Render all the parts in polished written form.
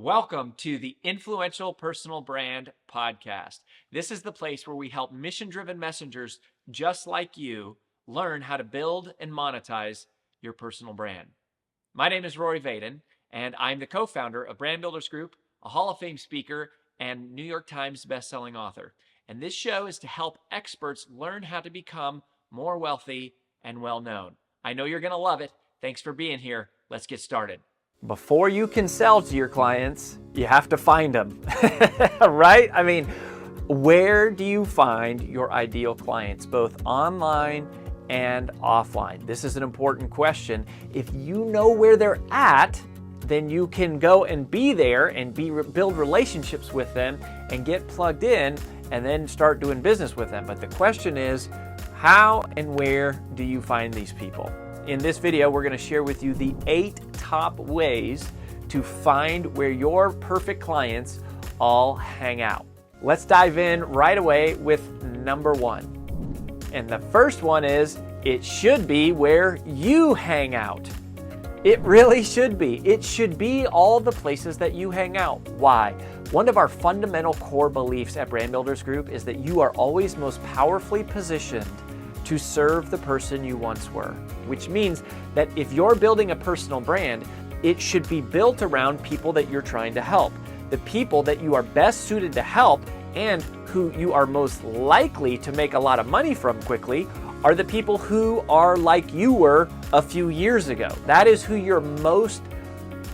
Welcome to the Influential Personal Brand Podcast. This is the place where we help mission-driven messengers just like you learn how to build and monetize your personal brand. My name is Rory Vaden, and I'm the co-founder of Brand Builders Group, a Hall of Fame speaker, and New York Times bestselling author. And this show is to help experts learn how to become more wealthy and well-known. I know you're going to love it. Thanks for being here. Let's get started. Before you can sell to your clients, you have to find them, right? I mean, where do you find your ideal clients, both online and offline? This is an important question. If you know where they're at, then you can go and be there and build relationships with them and get plugged in and then start doing business with them. But the question is, how and where do you find these people? In this video, we're going to share with you the 8 top ways to find where your perfect clients all hang out. Let's dive in right away with number 1. And the first one is, it should be where you hang out. It really should be. It should be all the places that you hang out. Why? One of our fundamental core beliefs at Brand Builders Group is that you are always most powerfully positioned to serve the person you once were, which means that if you're building a personal brand, it should be built around people that you're trying to help. The people that you are best suited to help and who you are most likely to make a lot of money from quickly are the people who are like you were a few years ago. That is who you're most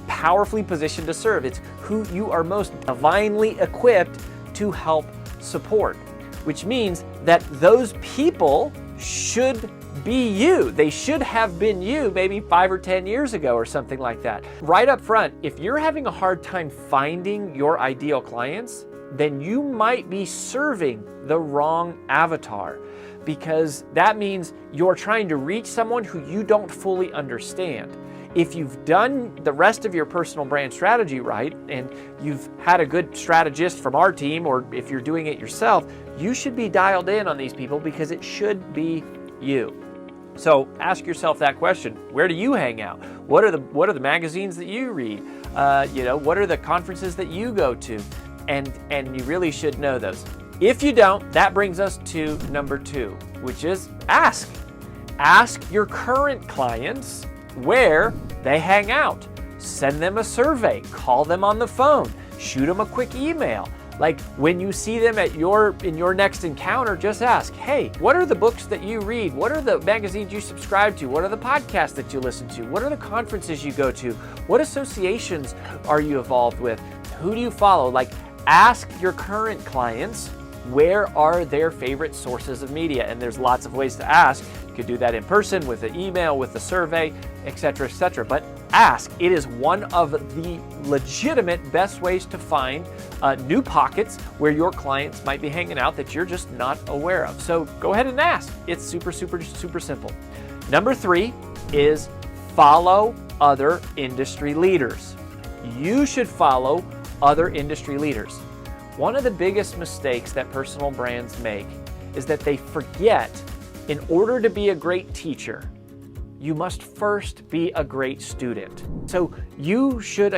powerfully positioned to serve. It's who you are most divinely equipped to help support, which means that those people should be you. They should have been you maybe 5 or 10 years ago or something like that. Right up front, if you're having a hard time finding your ideal clients, then you might be serving the wrong avatar, because that means you're trying to reach someone who you don't fully understand. If you've done the rest of your personal brand strategy right, and you've had a good strategist from our team, or if you're doing it yourself, you should be dialed in on these people because it should be you. So ask yourself that question. Where do you hang out? What are the magazines that you read? What are the conferences that you go to? And you really should know those. If you don't, that brings us to number 2, which is ask. Ask your current clients where they hang out. Send them a survey, call them on the phone, shoot them a quick email. Like when you see them in your next encounter, just ask, hey, what are the books that you read? What are the magazines you subscribe to? What are the podcasts that you listen to? What are the conferences you go to? What associations are you involved with? Who do you follow? Like, ask your current clients, where are their favorite sources of media? And there's lots of ways to ask. You could do that in person, with an email, with a survey, etc., etc. But ask. It is one of the legitimate best ways to find new pockets where your clients might be hanging out that you're just not aware of. So go ahead and ask. It's super, super, super simple. Number 3 is follow other industry leaders. You should follow other industry leaders. One of the biggest mistakes that personal brands make is that they forget, in order to be a great teacher, you must first be a great student. So you should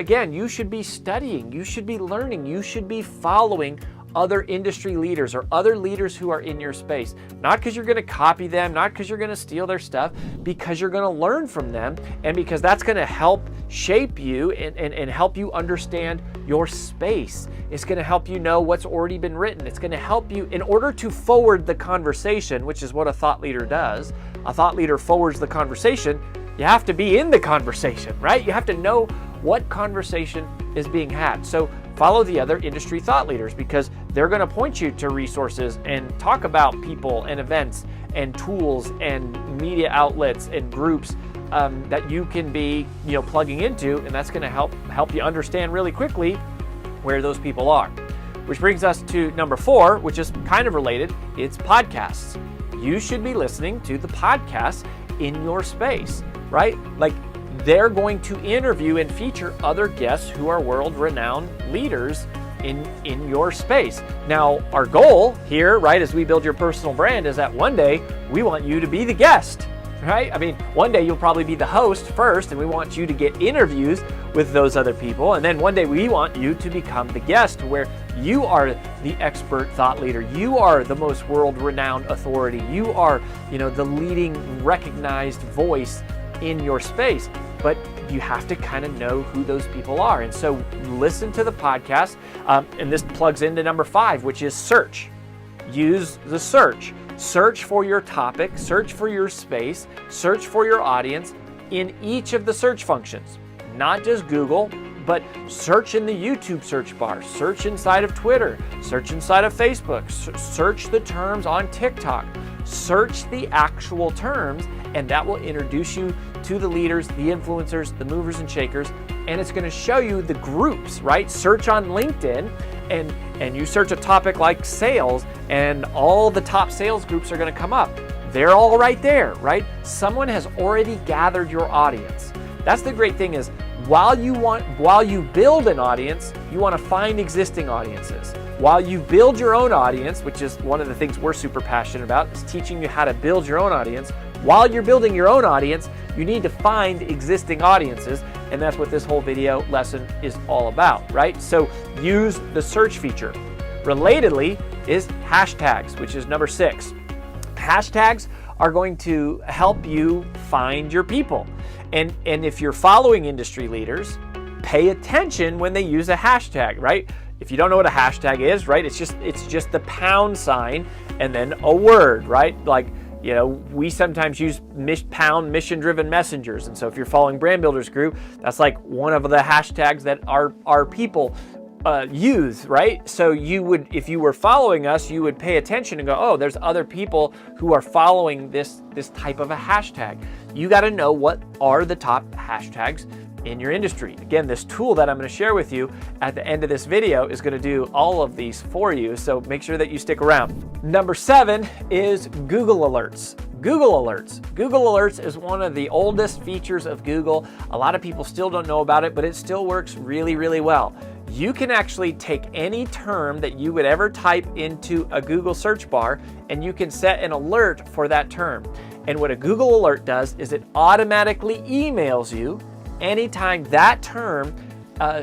be studying, you should be learning, you should be following other industry leaders or other leaders who are in your space. Not because you're going to copy them, not because you're going to steal their stuff, because you're going to learn from them, and because that's going to help shape you and help you understand your space. It's going to help you know what's already been written. It's going to help you in order to forward the conversation, which is what a thought leader does. A thought leader forwards the conversation. You have to be in the conversation, right? You have to know what conversation is being had. So follow the other industry thought leaders, because they're going to point you to resources and talk about people and events and tools and media outlets and groups that you can be, plugging into, and that's going to help you understand really quickly where those people are. Which brings us to number 4, which is kind of related. It's podcasts. You should be listening to the podcasts in your space, right? Like, they're going to interview and feature other guests who are world-renowned leaders in your space. Now, our goal here, right, as we build your personal brand, is that one day we want you to be the guest. right? I mean, one day you'll probably be the host first, and we want you to get interviews with those other people. And then one day we want you to become the guest, where you are the expert thought leader. You are the most world-renowned authority. You are, the leading recognized voice in your space. But you have to kind of know who those people are. And so listen to the podcast. And this plugs into number 5, which is search. Use the search. Search for your topic, search for your space, search for your audience in each of the search functions. Not just Google, but search in the YouTube search bar, search inside of Twitter, search inside of Facebook, search the terms on TikTok, search the actual terms, and that will introduce you to the leaders, the influencers, the movers and shakers, and it's going to show you the groups, right? Search on LinkedIn, and you search a topic like sales, and all the top sales groups are going to come up. They're all right there, right? Someone has already gathered your audience. That's the great thing, is while you build an audience, you want to find existing audiences. While you build your own audience, which is one of the things we're super passionate about, is teaching you how to build your own audience. While you're building your own audience, you need to find existing audiences, and that's what this whole video lesson is all about, right? So use the search feature. Relatedly is hashtags, which is number 6. Hashtags are going to help you find your people. And if you're following industry leaders, pay attention when they use a hashtag, right? If you don't know what a hashtag is, right, it's just the pound sign and then a word, right? Like, we sometimes use pound mission-driven messengers. And so if you're following Brand Builders Group, that's like one of the hashtags that our people use, right? So if you were following us, you would pay attention and go, oh, there's other people who are following this type of a hashtag. You got to know what are the top hashtags in your industry. Again, this tool that I'm going to share with you at the end of this video is going to do all of these for you, so make sure that you stick around. Number 7 is Google Alerts. Google Alerts. Google Alerts is one of the oldest features of Google. A lot of people still don't know about it, but it still works really, really well. You can actually take any term that you would ever type into a Google search bar, and you can set an alert for that term. And what a Google Alert does is it automatically emails you anytime that term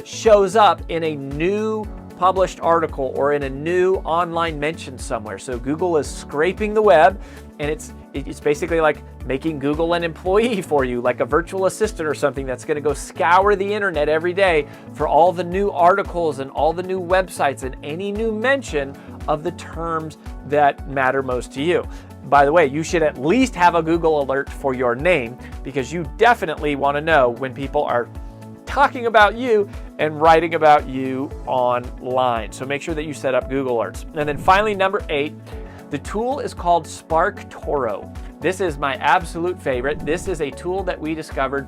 shows up in a new published article or in a new online mention somewhere. So Google is scraping the web, and it's basically like making Google an employee for you, like a virtual assistant or something that's going to go scour the internet every day for all the new articles and all the new websites and any new mention of the terms that matter most to you. By the way, you should at least have a Google alert for your name, because you definitely want to know when people are talking about you and writing about you online. So make sure that you set up Google Alerts. And then finally, number 8, the tool is called SparkToro. This is my absolute favorite. This is a tool that we discovered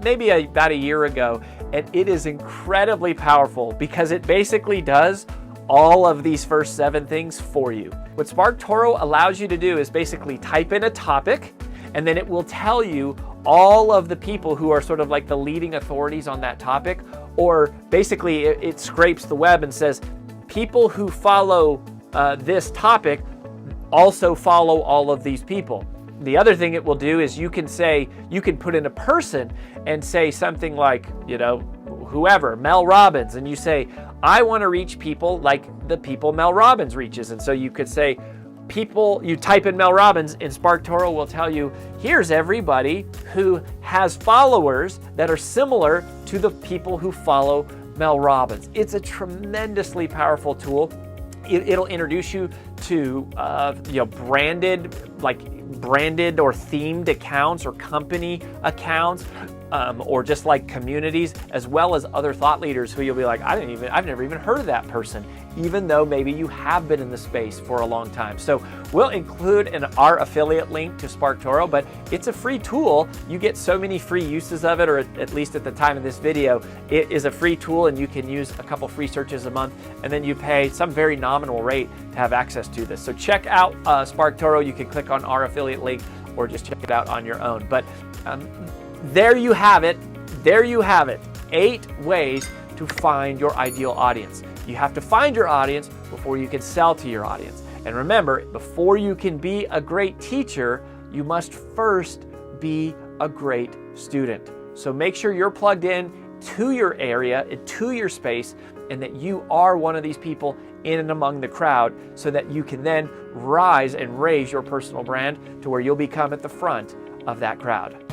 maybe about a year ago, and it is incredibly powerful because it basically does all of these first 7 things for you. What SparkToro allows you to do is basically type in a topic, and then it will tell you all of the people who are sort of like the leading authorities on that topic, or basically it scrapes the web and says, people who follow this topic also follow all of these people. The other thing it will do is you can put in a person and say something like, whoever, Mel Robbins, and you say, I want to reach people like the people Mel Robbins reaches. And so you could say, you type in Mel Robbins, and SparkToro will tell you, here's everybody who has followers that are similar to the people who follow Mel Robbins. It's a tremendously powerful tool. It'll introduce you to branded or themed accounts or company accounts, or just like communities, as well as other thought leaders who you'll be like, I've never even heard of that person, even though maybe you have been in the space for a long time. So we'll include our affiliate link to SparkToro, but it's a free tool. You get so many free uses of it, or at least at the time of this video, it is a free tool, and you can use a couple free searches a month, and then you pay some very nominal rate to have access to this. So check out SparkToro. You can click on our affiliate link or just check it out on your own. But there you have it. 8 ways to find your ideal audience. You have to find your audience before you can sell to your audience. And remember, before you can be a great teacher, you must first be a great student. So make sure you're plugged in to your area, to your space, and that you are one of these people in and among the crowd, so that you can then rise and raise your personal brand to where you'll become at the front of that crowd.